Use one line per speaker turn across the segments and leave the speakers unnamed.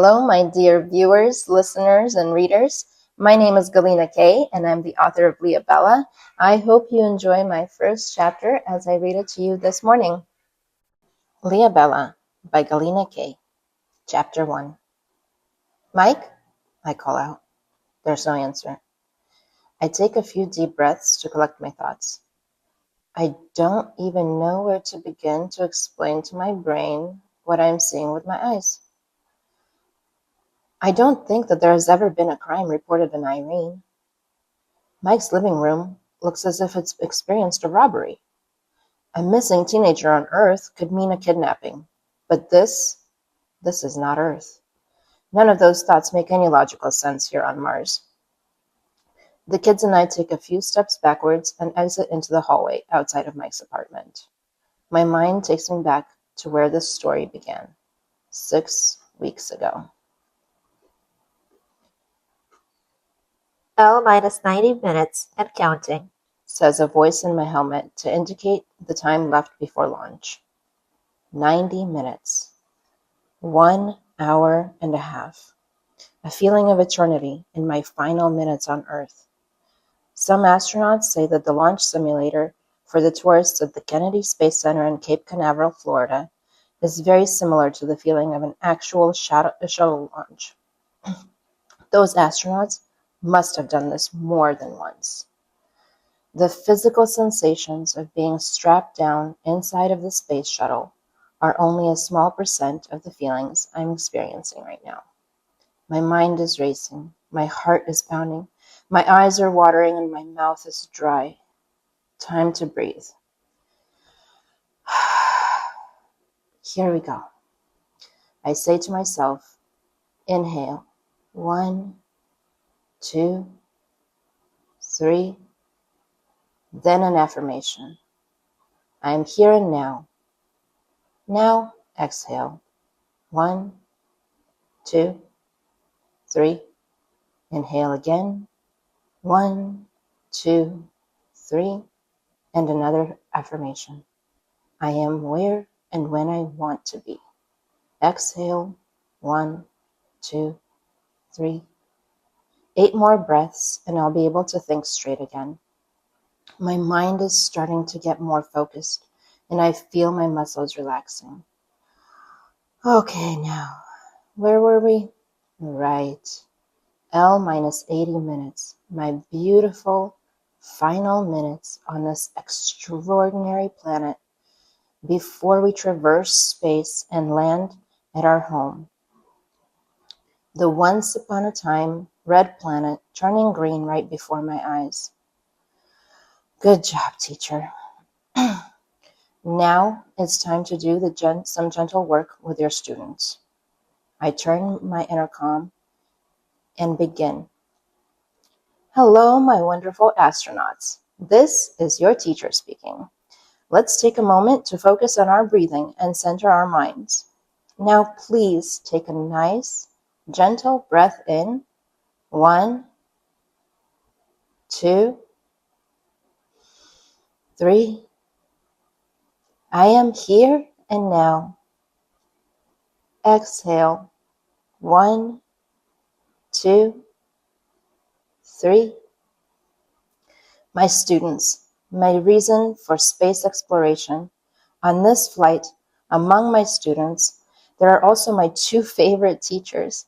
Hello, my dear viewers, listeners, and readers. My name is Galina Kay, and I'm the author of Leobela. I hope you enjoy my first chapter as I read it to you this morning. Leobela by Galina Kay, Chapter 1. Mike? I call out. There's no answer. I take a few deep breaths to collect my thoughts. I don't even know where to begin to explain to my brain what I'm seeing with my eyes. I don't think that there has ever been a crime reported in Irene. Mike's living room looks as if it's experienced a robbery. A missing teenager on Earth could mean a kidnapping. But this is not Earth. None of those thoughts make any logical sense here on Mars. The kids and I take a few steps backwards and exit into the hallway outside of Mike's apartment. My mind takes me back to where this story began, 6 weeks ago.
L minus 90 minutes and counting,
says a voice in my helmet to indicate the time left before launch. 90 minutes. 1 hour and a half. A feeling of eternity in my final minutes on Earth. Some astronauts say that the launch simulator for the tourists at the Kennedy Space Center in Cape Canaveral, Florida, is very similar to the feeling of an actual shuttle launch. Those astronauts must have done this more than once. The physical sensations of being strapped down inside of the space shuttle are only a small percent of the feelings I'm experiencing right now. My mind is racing, my heart is pounding, my eyes are watering, and my mouth is dry. Time to breathe. Here we go. I say to myself, inhale, 1, 2, 3, then an affirmation. I am here and now. Now exhale, 1, 2, 3. Inhale again, 1, 2, 3, and another affirmation. I am where and when I want to be. Exhale, 1, 2, 3. 8 more breaths and I'll be able to think straight again. My mind is starting to get more focused and I feel my muscles relaxing. Okay, now, where were we? Right. L minus 80 minutes, my beautiful final minutes on this extraordinary planet before we traverse space and land at our home. The once upon a time red planet turning green right before my eyes. Good job, teacher. Now it's time to do some gentle work with your students. I turn my intercom and begin. Hello, my wonderful astronauts. This is your teacher speaking. Let's take a moment to focus on our breathing and center our minds. Now please take a nice, gentle breath in. 1, 2, 3. I am here and now. Exhale. 1, 2, 3. My students, my reason for space exploration. On this flight, among my students, there are also my 2 favorite teachers.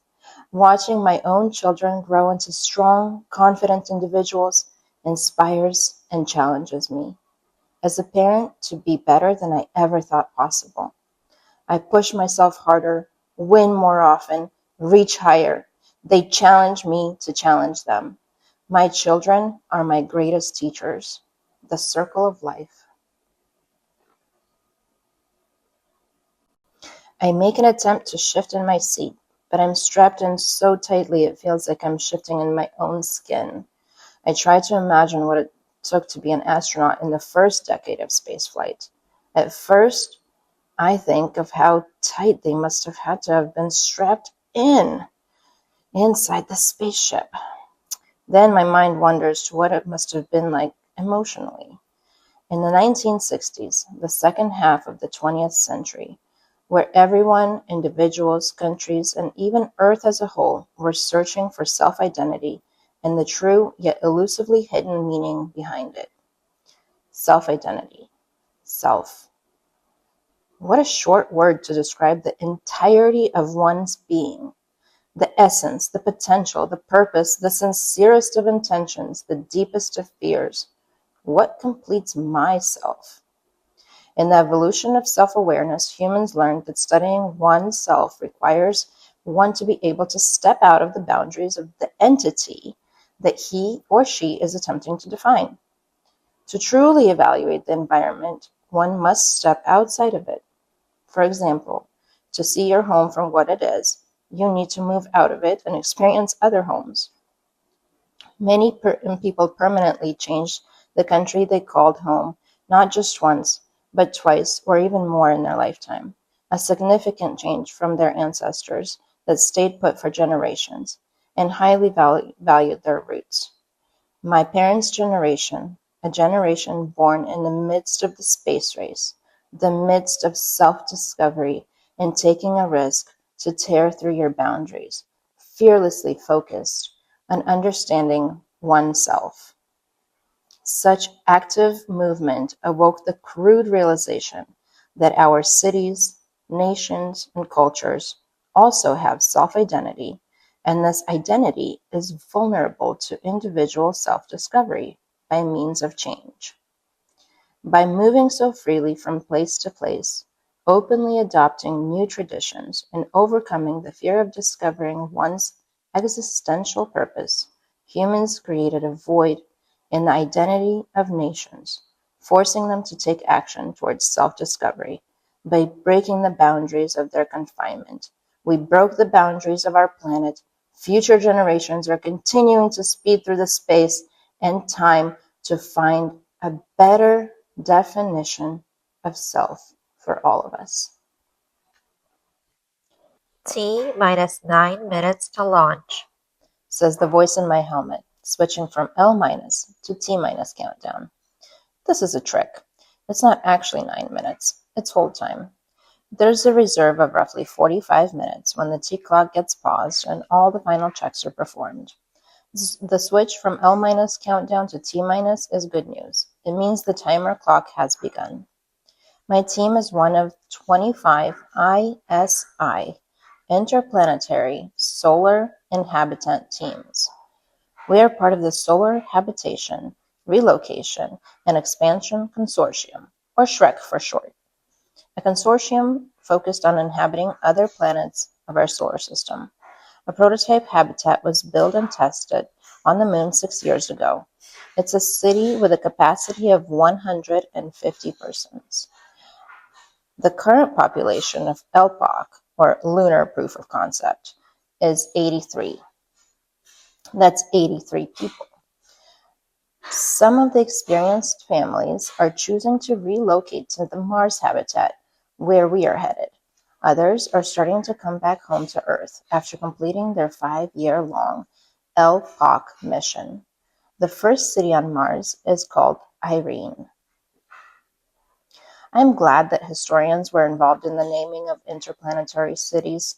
Watching my own children grow into strong, confident individuals inspires and challenges me. As a parent, to be better than I ever thought possible. I push myself harder, win more often, reach higher. They challenge me to challenge them. My children are my greatest teachers. The circle of life. I make an attempt to shift in my seat, but I'm strapped in so tightly it feels like I'm shifting in my own skin. I try to imagine what it took to be an astronaut in the first decade of spaceflight. At first, I think of how tight they must have had to have been strapped inside the spaceship. Then my mind wanders to what it must have been like emotionally. In the 1960s, the second half of the 20th century, where everyone, individuals, countries, and even Earth as a whole, were searching for self-identity and the true yet elusively hidden meaning behind it. Self-identity. Self. What a short word to describe the entirety of one's being. The essence, the potential, the purpose, the sincerest of intentions, the deepest of fears. What completes myself? In the evolution of self-awareness, humans learned that studying oneself requires one to be able to step out of the boundaries of the entity that he or she is attempting to define. To truly evaluate the environment, one must step outside of it. For example, to see your home for what it is, you need to move out of it and experience other homes. Many people permanently changed the country they called home, not just once, but twice or even more in their lifetime, a significant change from their ancestors that stayed put for generations and highly valued their roots. My parents' generation, a generation born in the midst of the space race, the midst of self-discovery and taking a risk to tear through your boundaries, fearlessly focused on understanding oneself. Such active movement awoke the crude realization that our cities, nations, and cultures also have self-identity, and this identity is vulnerable to individual self-discovery by means of change. By moving so freely from place to place, openly adopting new traditions, and overcoming the fear of discovering one's existential purpose, humans created a void in the identity of nations, forcing them to take action towards self-discovery. By breaking the boundaries of their confinement, we broke the boundaries of our planet. Future generations are continuing to speed through the space and time to find a better definition of self for all of us.
T minus 9 minutes to launch.
Says the voice in my helmet, switching from L minus to T minus countdown. This is a trick. It's not actually 9 minutes, it's hold time. There's a reserve of roughly 45 minutes when the T clock gets paused and all the final checks are performed. The switch from L minus countdown to T minus is good news. It means the timer clock has begun. My team is one of 25 ISI, Interplanetary Solar Inhabitant Teams. We are part of the Solar Habitation, Relocation, and Expansion Consortium, or SHREC for short, a consortium focused on inhabiting other planets of our solar system. A prototype habitat was built and tested on the moon 6 years ago. It's a city with a capacity of 150 persons. The current population of LPOC, or Lunar Proof of Concept, is 83. That's 83 people. Some of the experienced families are choosing to relocate to the Mars habitat, where we are headed. Others are starting to come back home to Earth after completing their 5-year-long LPOC mission. The first city on Mars is called Irene. I'm glad that historians were involved in the naming of interplanetary cities.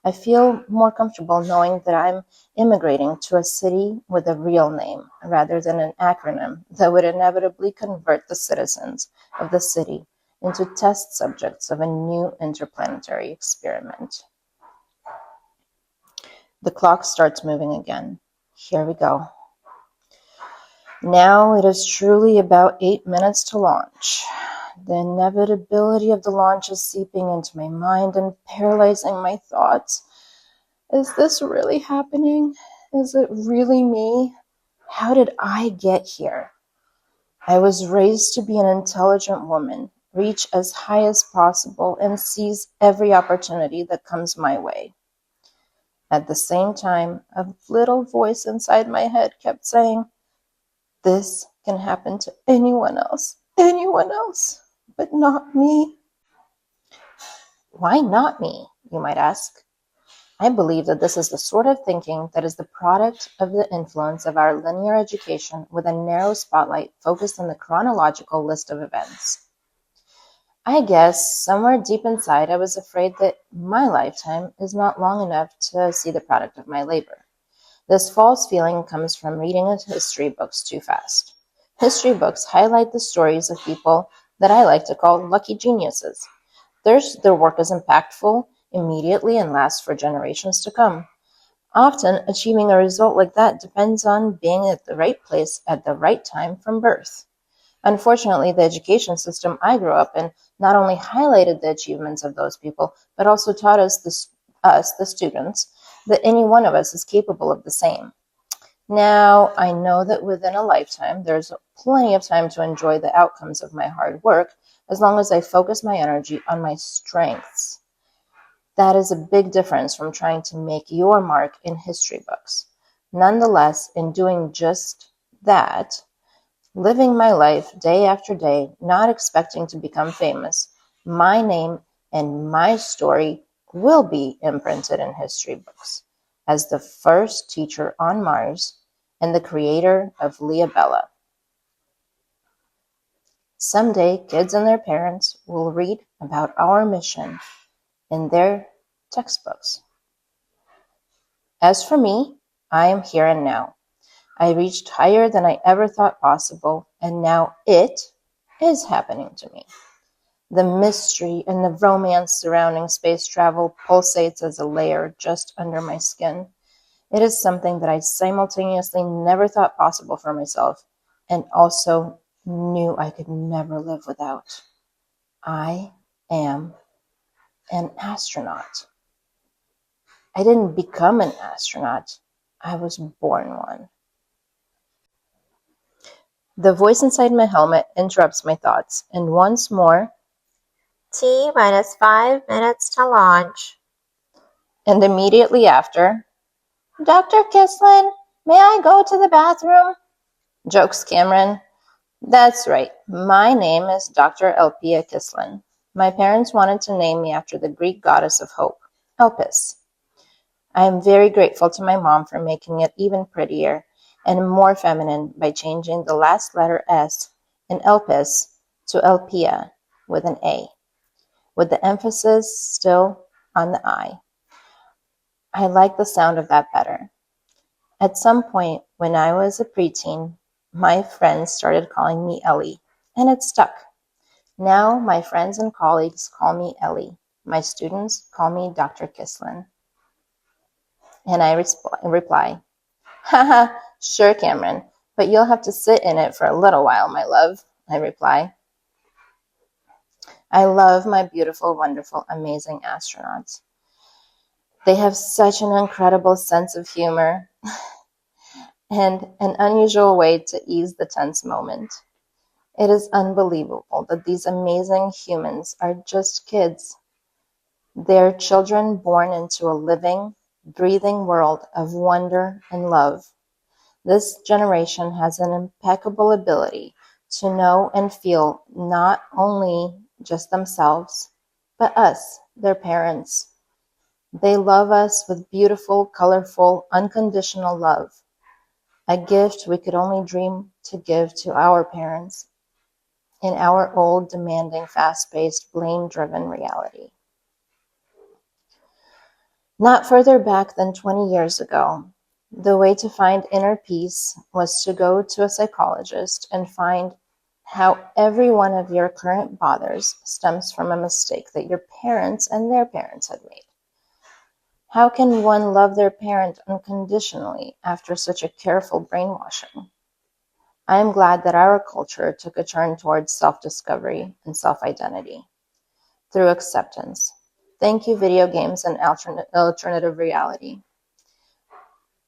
I feel more comfortable knowing that I'm immigrating to a city with a real name rather than an acronym that would inevitably convert the citizens of the city into test subjects of a new interplanetary experiment. The clock starts moving again. Here we go. Now it is truly about 8 minutes to launch. The inevitability of the launch is seeping into my mind and paralyzing my thoughts. Is this really happening? Is it really me? How did I get here? I was raised to be an intelligent woman, reach as high as possible, and seize every opportunity that comes my way. At the same time, a little voice inside my head kept saying, this can happen to anyone else, but not me. Why not me, you might ask? I believe that this is the sort of thinking that is the product of the influence of our linear education with a narrow spotlight focused on the chronological list of events. I guess somewhere deep inside I was afraid that my lifetime is not long enough to see the product of my labor. This false feeling comes from reading history books too fast. History books highlight the stories of people that I like to call lucky geniuses. Their work is impactful immediately and lasts for generations to come. Often, achieving a result like that depends on being at the right place at the right time from birth. Unfortunately, the education system I grew up in not only highlighted the achievements of those people, but also taught us, the students, that any one of us is capable of the same. Now, I know that within a lifetime, there's plenty of time to enjoy the outcomes of my hard work as long as I focus my energy on my strengths. That is a big difference from trying to make your mark in history books. Nonetheless, in doing just that, living my life day after day, not expecting to become famous, my name and my story will be imprinted in history books as the first teacher on Mars and the creator of Leobela. Someday, kids and their parents will read about our mission in their textbooks. As for me, I am here and now. I reached higher than I ever thought possible, and now it is happening to me. The mystery and the romance surrounding space travel pulsates as a layer just under my skin. It is something that I simultaneously never thought possible for myself and also knew I could never live without. I am an astronaut. I didn't become an astronaut. I was born one. The voice inside my helmet interrupts my thoughts, and once more,
T minus 5 minutes to launch.
and immediately after, Dr. Kislin, may I go to the bathroom? Jokes Cameron. That's right. My name is Dr. Elpia Kislin. My parents wanted to name me after the Greek goddess of hope, Elpis. I am very grateful to my mom for making it even prettier and more feminine by changing the last letter S in Elpis to Elpia with an A, with the emphasis still on the I. I like the sound of that better. At some point when I was a preteen, my friends started calling me Ellie, and it stuck. Now my friends and colleagues call me Ellie. My students call me Dr. Kislin. And I reply, haha, sure, Cameron, but you'll have to sit in it for a little while, my love, I reply. I love my beautiful, wonderful, amazing astronauts. They have such an incredible sense of humor and an unusual way to ease the tense moment. It is unbelievable that these amazing humans are just kids. They're children born into a living, breathing world of wonder and love. This generation has an impeccable ability to know and feel not only just themselves, but us, their parents. They love us with beautiful, colorful, unconditional love, a gift we could only dream to give to our parents in our old, demanding, fast-paced, blame-driven reality. Not further back than 20 years ago, the way to find inner peace was to go to a psychologist and find how every one of your current bothers stems from a mistake that your parents and their parents had made. How can one love their parent unconditionally after such a careful brainwashing? I am glad that our culture took a turn towards self-discovery and self-identity through acceptance. Thank you, video games and alternative reality.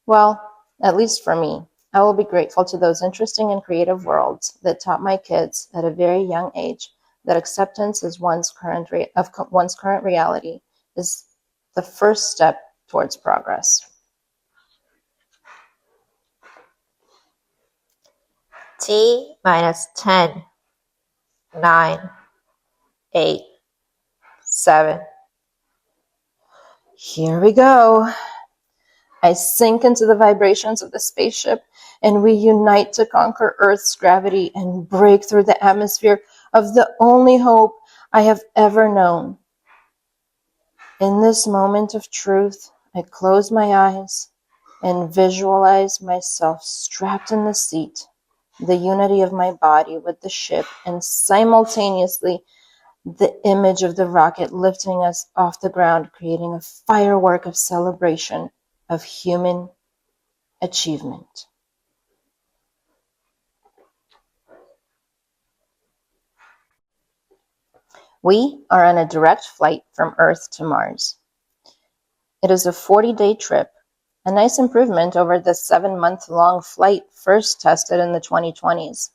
Well, at least for me, I will be grateful to those interesting and creative worlds that taught my kids at a very young age that acceptance of one's current reality is the first step towards progress.
T minus 10, 9, 8, 7.
Here we go. I sink into the vibrations of the spaceship, and we unite to conquer Earth's gravity and break through the atmosphere of the only hope I have ever known. In this moment of truth, I close my eyes and visualize myself strapped in the seat, the unity of my body with the ship, and simultaneously the image of the rocket lifting us off the ground, creating a firework of celebration of human achievement. We are on a direct flight from Earth to Mars. It is a 40-day trip, a nice improvement over the 7-month-long flight first tested in the 2020s.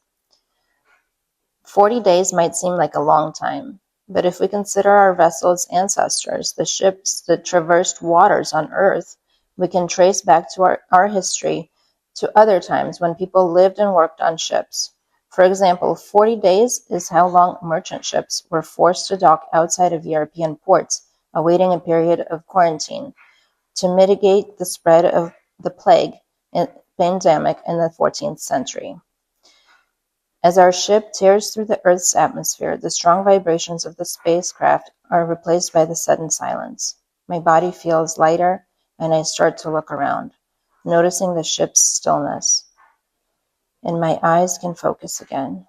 40 days might seem like a long time, but if we consider our vessel's ancestors, the ships that traversed waters on Earth, we can trace back to our history to other times when people lived and worked on ships. For example, 40 days is how long merchant ships were forced to dock outside of European ports, awaiting a period of quarantine to mitigate the spread of the plague and pandemic in the 14th century. As our ship tears through the Earth's atmosphere, the strong vibrations of the spacecraft are replaced by the sudden silence. My body feels lighter, and I start to look around, noticing the ship's stillness, and my eyes can focus again.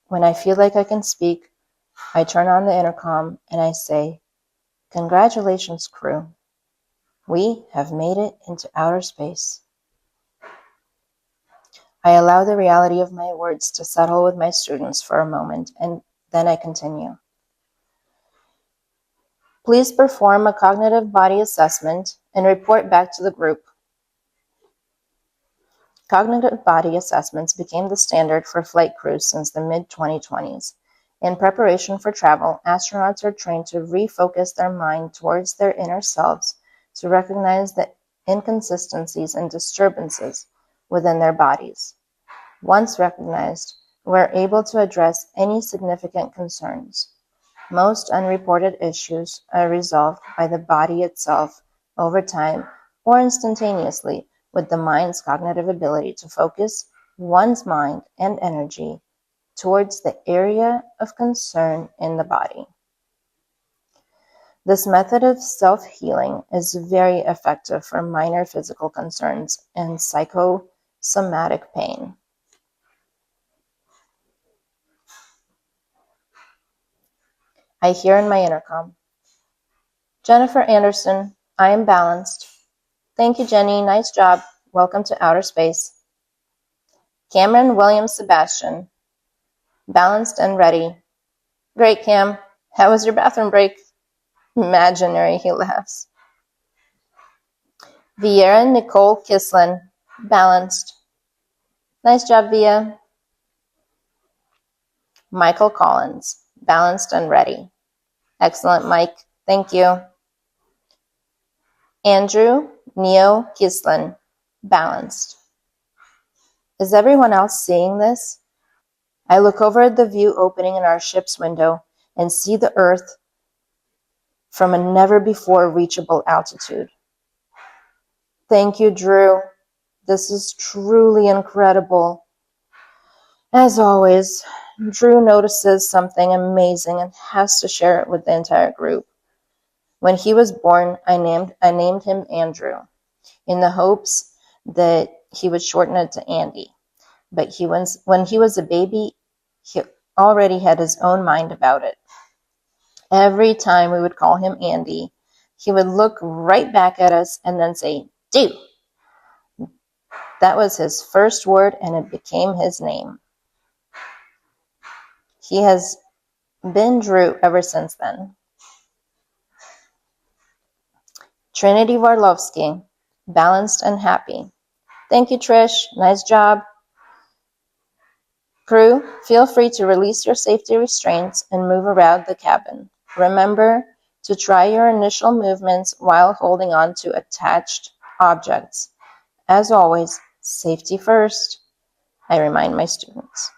When I feel like I can speak, I turn on the intercom and I say, "Congratulations, crew. We have made it into outer space." I allow the reality of my words to settle with my students for a moment, and then I continue. Please perform a cognitive body assessment and report back to the group. Cognitive body assessments became the standard for flight crews since the mid-2020s. In preparation for travel, astronauts are trained to refocus their mind towards their inner selves to recognize the inconsistencies and disturbances within their bodies. Once recognized, we're able to address any significant concerns. Most unreported issues are resolved by the body itself over time or instantaneously with the mind's cognitive ability to focus one's mind and energy towards the area of concern in the body. This method of self-healing is very effective for minor physical concerns and psychosomatic pain. I hear in my intercom, "Jennifer Anderson, I am balanced." "Thank you, Jenny. Nice job. Welcome to outer space." Cameron Williams Sebastian, "Balanced and ready." "Great, Cam. How was your bathroom break?" Imaginary, he laughs. Vieira Nicole Kislin, "Balanced." "Nice job, Via." Michael Collins, "Balanced and ready." "Excellent, Mike. Thank you." Andrew Neo Kislin, "Balanced." Is everyone else seeing this? I look over at the view opening in our ship's window and see the Earth from a never-before-reachable altitude. Thank you, Drew. This is truly incredible. As always, Drew notices something amazing and has to share it with the entire group. When he was born, I named him Andrew, in the hopes that he would shorten it to Andy. But when he was a baby, he already had his own mind about it. Every time we would call him Andy, he would look right back at us and then say, "Do." That was his first word, and it became his name. He has been Drew ever since then. Trinity Warlovsky, "Balanced and happy." Thank you, Trish. Nice job. Crew, feel free to release your safety restraints and move around the cabin. Remember to try your initial movements while holding on to attached objects. As always, safety first, I remind my students.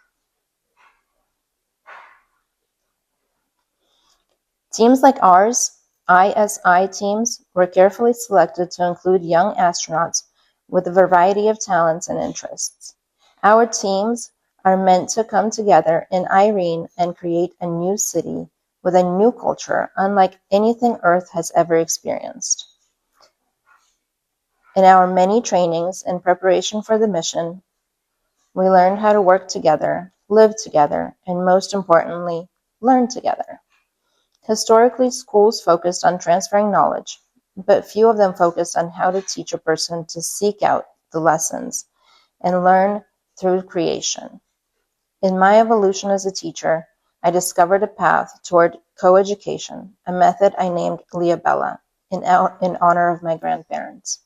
Teams like ours, ISI teams, were carefully selected to include young astronauts with a variety of talents and interests. Our teams are meant to come together in Irene and create a new city with a new culture unlike anything Earth has ever experienced. In our many trainings in preparation for the mission, we learned how to work together, live together, and most importantly, learn together. Historically, schools focused on transferring knowledge, but few of them focused on how to teach a person to seek out the lessons and learn through creation. In my evolution as a teacher, I discovered a path toward coeducation, a method I named Leobela, in honor of my grandparents.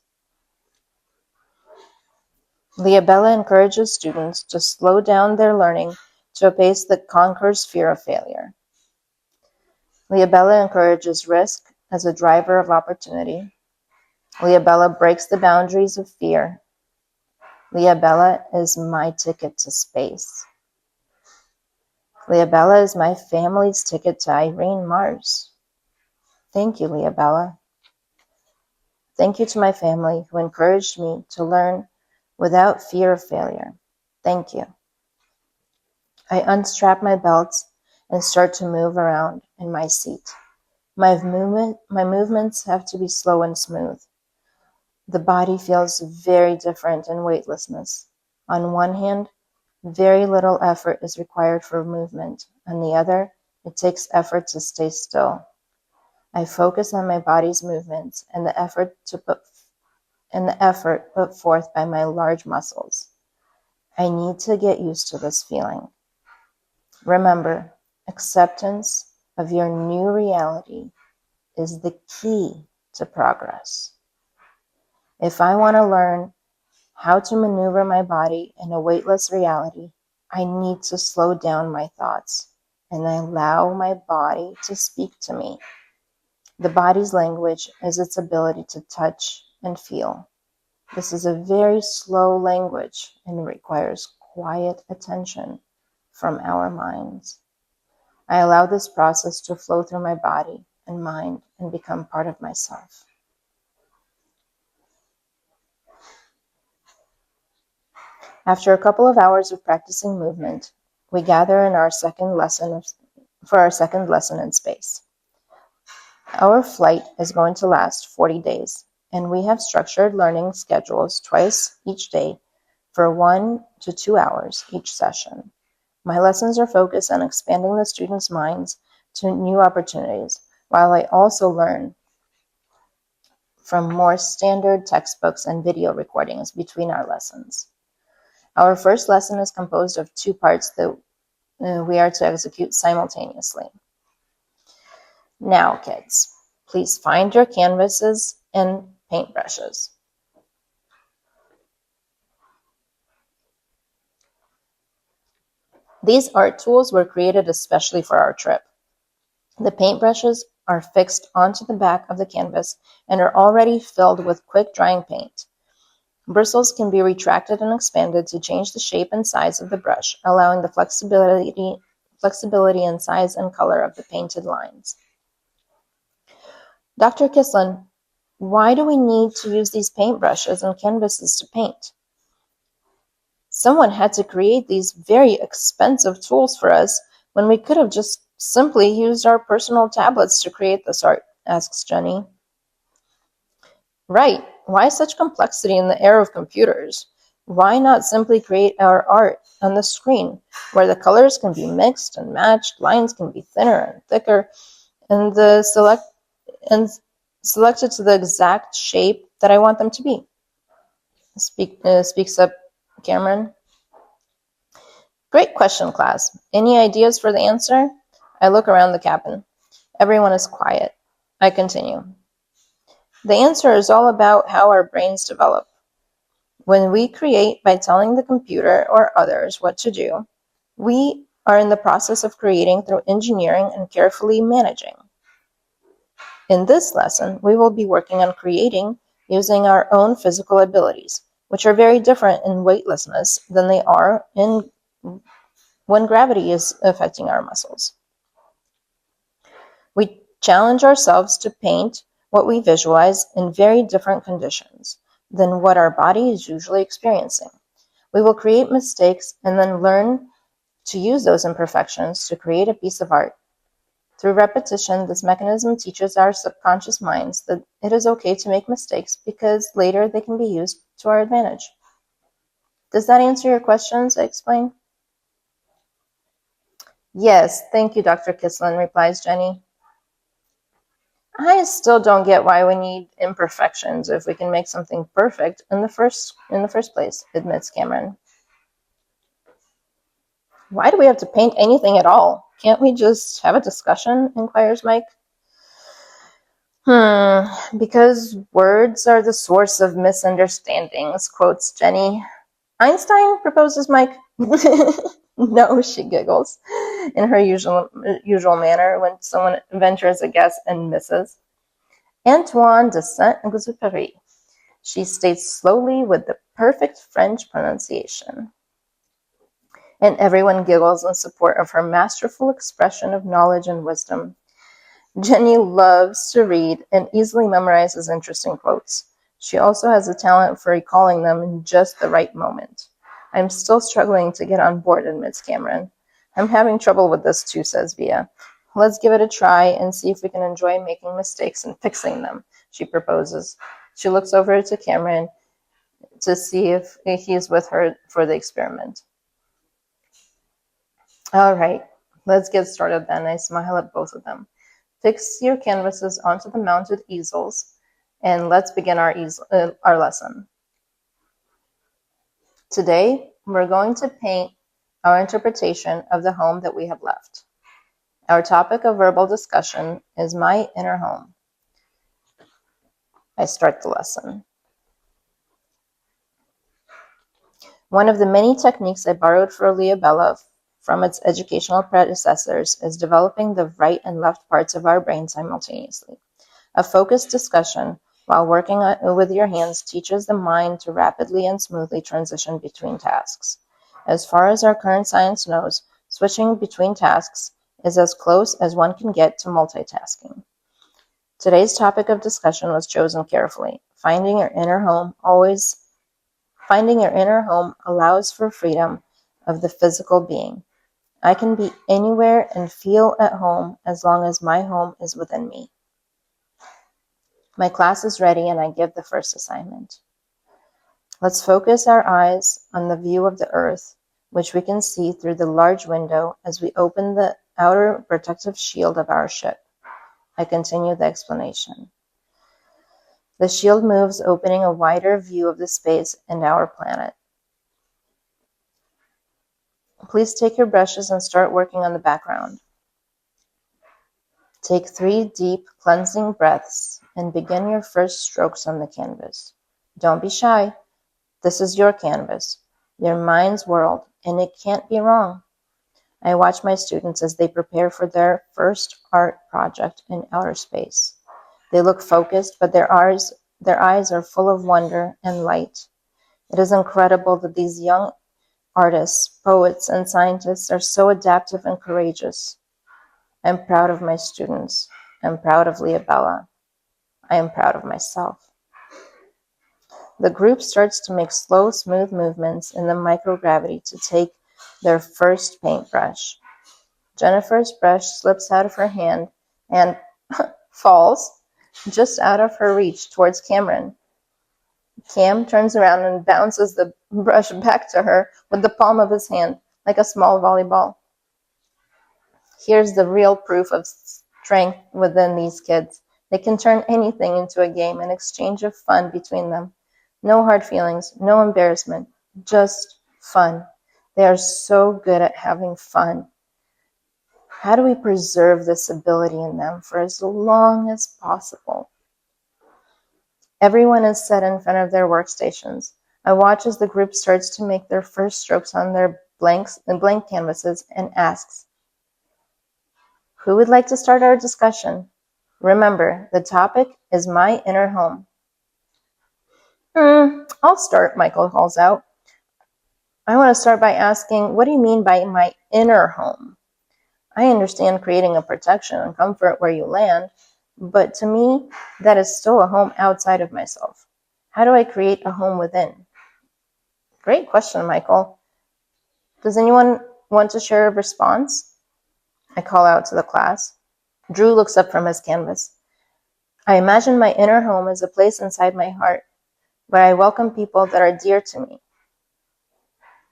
Leobela encourages students to slow down their learning to a pace that conquers fear of failure. Leobela encourages risk as a driver of opportunity. Leobela breaks the boundaries of fear. Leobela is my ticket to space. Leobela is my family's ticket to Irene Mars. Thank you, Leobela. Thank you to my family who encouraged me to learn without fear of failure. Thank you. I unstrap my belts and start to move around in my seat. My movements have to be slow and smooth. The body feels very different in weightlessness. On one hand, very little effort is required for movement. On the other, it takes effort to stay still. I focus on my body's movements and the effort put forth by my large muscles. I need to get used to this feeling. Remember, acceptance of your new reality is the key to progress. If I want to learn how to maneuver my body in a weightless reality, I need to slow down my thoughts and allow my body to speak to me. The body's language is its ability to touch and feel. This is a very slow language and requires quiet attention from our minds. I allow this process to flow through my body and mind and become part of myself. After a couple of hours of practicing movement, we gather in for our second lesson in space. Our flight is going to last 40 days, and we have structured learning schedules twice each day for 1 to 2 hours each session. My lessons are focused on expanding the students' minds to new opportunities, while I also learn from more standard textbooks and video recordings between our lessons. Our first lesson is composed of 2 parts that we are to execute simultaneously. Now, kids, please find your canvases and paintbrushes. These art tools were created especially for our trip. The paintbrushes are fixed onto the back of the canvas and are already filled with quick-drying paint. Bristles can be retracted and expanded to change the shape and size of the brush, allowing the flexibility in size and color of the painted lines. Dr. Kislin, why do we need to use these paintbrushes and canvases to paint? Someone had to create these very expensive tools for us when we could have just simply used our personal tablets to create this art, asks Jenny. Right. Why such complexity in the era of computers? Why not simply create our art on the screen, where the colors can be mixed and matched, lines can be thinner and thicker, and selected to the exact shape that I want them to be? Speaks up Cameron. Great question, class. Any ideas for the answer? I look around the cabin. Everyone is quiet. I continue. The answer is all about how our brains develop. When we create by telling the computer or others what to do, we are in the process of creating through engineering and carefully managing. In this lesson, we will be working on creating using our own physical abilities, which are very different in weightlessness than they are when gravity is affecting our muscles. We challenge ourselves to paint what we visualize in very different conditions than what our body is usually experiencing. We will create mistakes and then learn to use those imperfections to create a piece of art. Through repetition, this mechanism teaches our subconscious minds that it is okay to make mistakes because later they can be used to our advantage. Does that answer your questions? I explained. Yes, thank you, Dr. Kislin, replies Jenny. I still don't get why we need imperfections if we can make something perfect in the first place, admits Cameron. Why do we have to paint anything at all? Can't we just have a discussion? Inquires Mike. Because words are the source of misunderstandings, quotes Jenny. Einstein, proposes Mike. No, she giggles in her usual manner when someone ventures a guess and misses. Antoine de Saint-Exupéry, she states slowly with the perfect French pronunciation. And everyone giggles in support of her masterful expression of knowledge and wisdom. Jenny loves to read and easily memorizes interesting quotes. She also has a talent for recalling them in just the right moment. I'm still struggling to get on board, admits Cameron. I'm having trouble with this too, says Via. Let's give it a try and see if we can enjoy making mistakes and fixing them, she proposes. She looks over to Cameron to see if he's with her for the experiment. All right, let's get started then. I smile at both of them. Fix your canvases onto the mounted easels, and let's begin our lesson. Today, we're going to paint our interpretation of the home that we have left. Our topic of verbal discussion is my inner home. I start the lesson. One of the many techniques I borrowed for Leobela from its educational predecessors is developing the right and left parts of our brain simultaneously. A focused discussion while working with your hands teaches the mind to rapidly and smoothly transition between tasks. As far as our current science knows, switching between tasks is as close as one can get to multitasking. Today's topic of discussion was chosen carefully. Finding your inner home allows for freedom of the physical being. I can be anywhere and feel at home as long as my home is within me. My class is ready and I give the first assignment. Let's focus our eyes on the view of the earth, which we can see through the large window as we open the outer protective shield of our ship. I continue the explanation. The shield moves, opening a wider view of the space and our planet. Please take your brushes and start working on the background. Take 3 deep, cleansing breaths and begin your first strokes on the canvas. Don't be shy. This is your canvas, your mind's world, and it can't be wrong. I watch my students as they prepare for their first art project in outer space. They look focused, but their eyes are full of wonder and light. It is incredible that these young artists, poets, and scientists are so adaptive and courageous. I'm proud of my students. I'm proud of Leobela. I am proud of myself. The group starts to make slow, smooth movements in the microgravity to take their first paintbrush. Jennifer's brush slips out of her hand and falls just out of her reach towards Cameron. Cam turns around and bounces the brush back to her with the palm of his hand, like a small volleyball. Here's the real proof of strength within these kids. They can turn anything into a game, an exchange of fun between them. No hard feelings, no embarrassment, just fun. They are so good at having fun. How do we preserve this ability in them for as long as possible? Everyone is set in front of their workstations. I watch as the group starts to make their first strokes on their blank canvases and asks, who would like to start our discussion? Remember, the topic is my inner home. I'll start, Michael calls out. I want to start by asking, what do you mean by my inner home? I understand creating a protection and comfort where you land, but to me, that is still a home outside of myself. How do I create a home within? Great question, Michael. Does anyone want to share a response? I call out to the class. Drew looks up from his canvas. I imagine my inner home as a place inside my heart where I welcome people that are dear to me.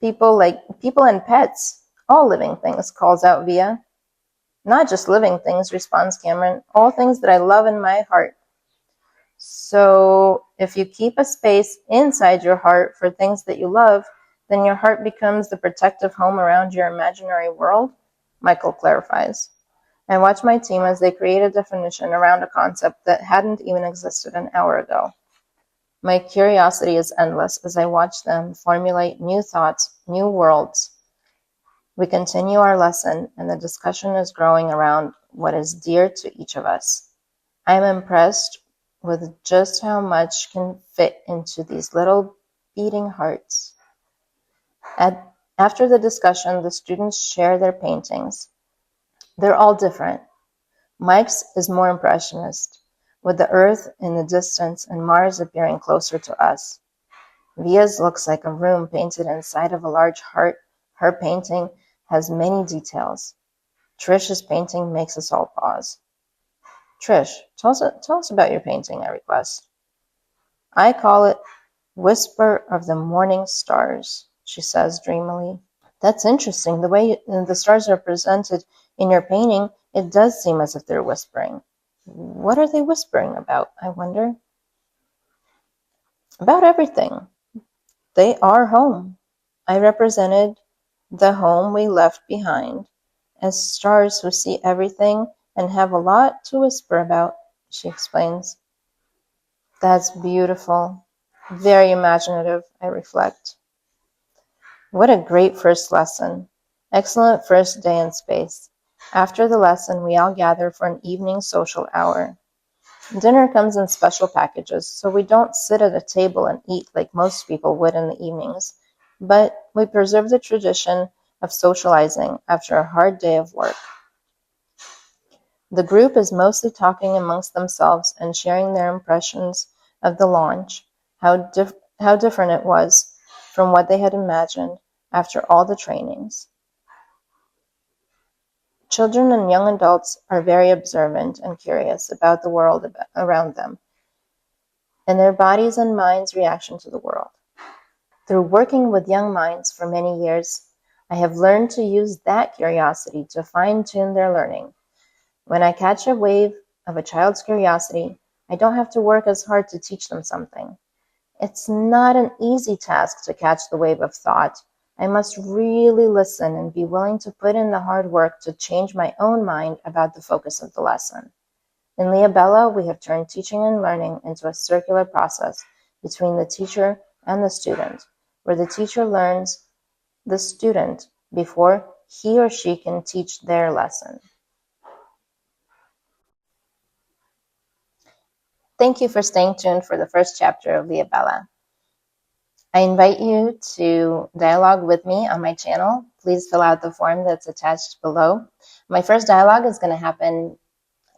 People and pets, all living things, calls out Via. Not just living things, responds Cameron, all things that I love in my heart. So if you keep a space inside your heart for things that you love, then your heart becomes the protective home around your imaginary world, Michael clarifies. I watch my team as they create a definition around a concept that hadn't even existed an hour ago. My curiosity is endless as I watch them formulate new thoughts, new worlds. We continue our lesson, and the discussion is growing around what is dear to each of us. I am impressed with just how much can fit into these little beating hearts. After the discussion, the students share their paintings. They're all different. Mike's is more impressionist, with the Earth in the distance and Mars appearing closer to us. Via's looks like a room painted inside of a large heart. Her painting has many details. Trish's painting makes us all pause. Trish, tell us about your painting, I request. I call it Whisper of the Morning Stars, she says dreamily. That's interesting. The way the stars are presented in your painting, it does seem as if they're whispering. What are they whispering about, I wonder? About everything. They are home. I represented the home we left behind as stars who see everything and have a lot to whisper about, she explains. That's beautiful. Very imaginative, I reflect. What a great first lesson. Excellent first day in space. After the lesson, we all gather for an evening social hour. Dinner comes in special packages, so we don't sit at a table and eat like most people would in the evenings, but we preserve the tradition of socializing after a hard day of work. The group is mostly talking amongst themselves and sharing their impressions of the launch, how different it was from what they had imagined after all the trainings. Children and young adults are very observant and curious about the world around them and their bodies' and minds' reaction to the world. Through working with young minds for many years, I have learned to use that curiosity to fine-tune their learning. When I catch a wave of a child's curiosity, I don't have to work as hard to teach them something. It's not an easy task to catch the wave of thought. I must really listen and be willing to put in the hard work to change my own mind about the focus of the lesson. In Leobela, we have turned teaching and learning into a circular process between the teacher and the student, where the teacher learns the student before he or she can teach their lesson. Thank you for staying tuned for the first chapter of Leobela. I invite you to dialogue with me on my channel. Please fill out the form that's attached below. My first dialogue is going to happen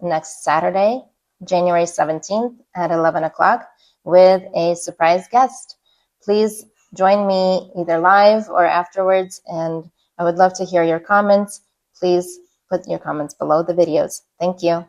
next Saturday, January 17th at 11 o'clock with a surprise guest. Please join me either live or afterwards, and I would love to hear your comments. Please put your comments below the videos. Thank you.